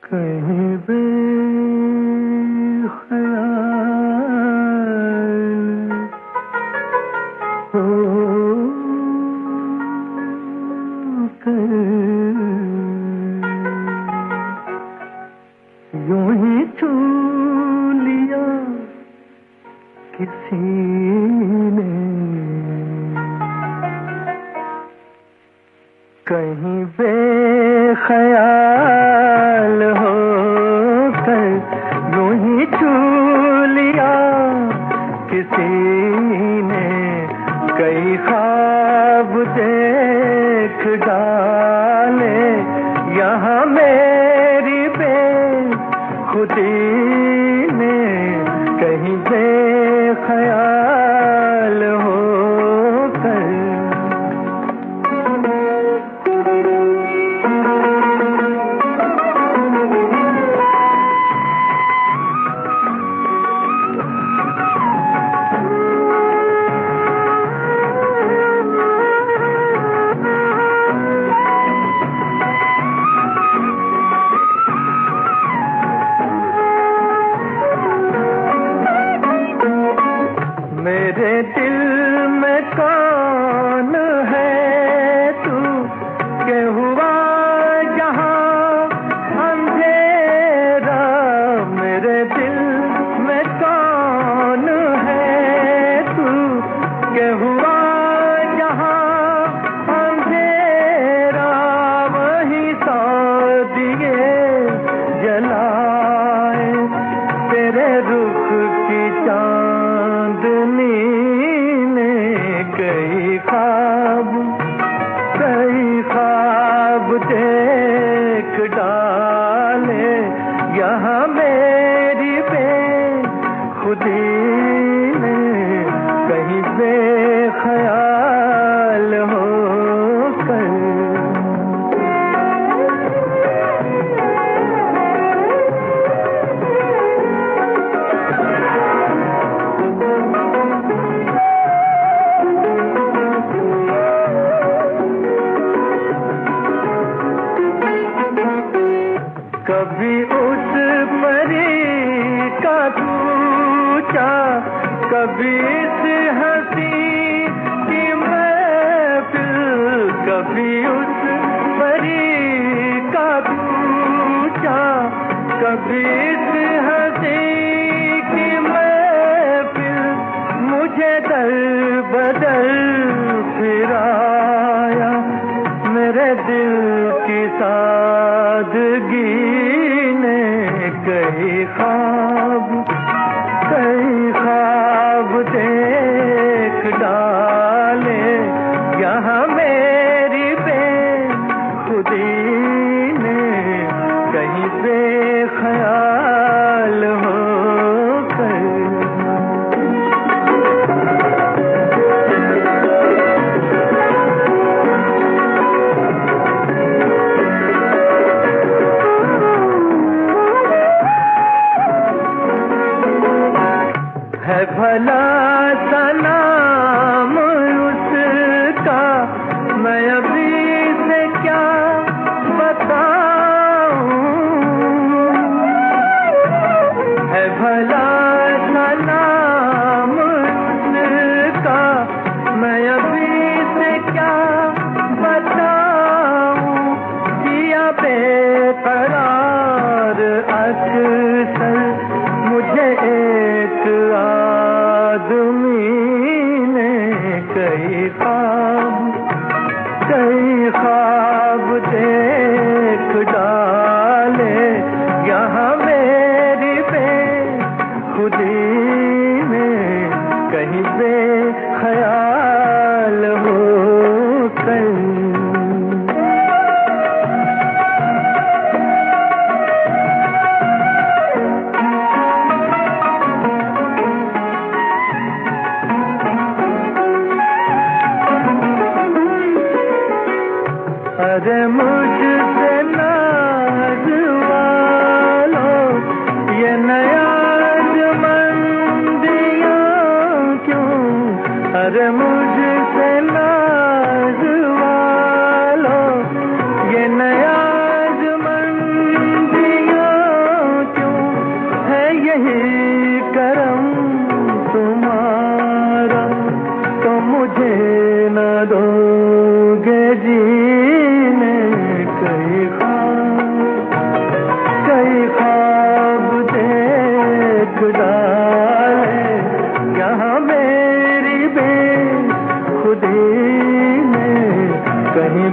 कहीं बेख्याल हो कर यूं ही छू लिया किसी ने, कहीं बेख्याल हो कर यूं ही छू लिया किसी ने, कई ख्वाब देख डाले यहाँ मेरी बेखुदी ने, कहीं बेख्याल हो कर। मेरे दिल में कौन है तू के हुआ जहाँ अंधेरा, मेरे दिल में कौन है तू के हुआ जहाँ अंधेरा, वही सौ दिए जलाए तेरे रुख की चांदनी ने, कई ख्वाब देख डाले यहाँ मेरी बेखुदी ने, कहीं बेख्याल हो कर। कभी उस परी का पूछा, कभी इस हंसी की महफिल, कभी उस परी का पूछा, कभी इस हंसी की महफिल, मुझे दर बदर फिराया मेरे दिल की सादगी ने, कई ख्वाब देख डाले यहाँ मेरी बेखुदी ने, कहीं बेख्याल हो कर। है भला सलाम उसका, मैं अभी से क्या बताऊं, है भला सलाम उसका, मैं अभी से क्या बताऊं, किया बेकरार अक्सर मुझे एक आदमी ने, कई ख्वाब देख डाले यहाँ मेरी बेखुदी ने, कहीं बेख्याल हो कर। अरे मुझसे नाज वालो ये नया मंदियाँ क्यों, अरे मुझसे नाज वालो ये नया मंदियाँ क्यों, है यही करम तुम्हारा तो मुझे न दोगे जीने कई ख्वाब देख डाले यहाँ मेरी बेखुदी ने, कहीं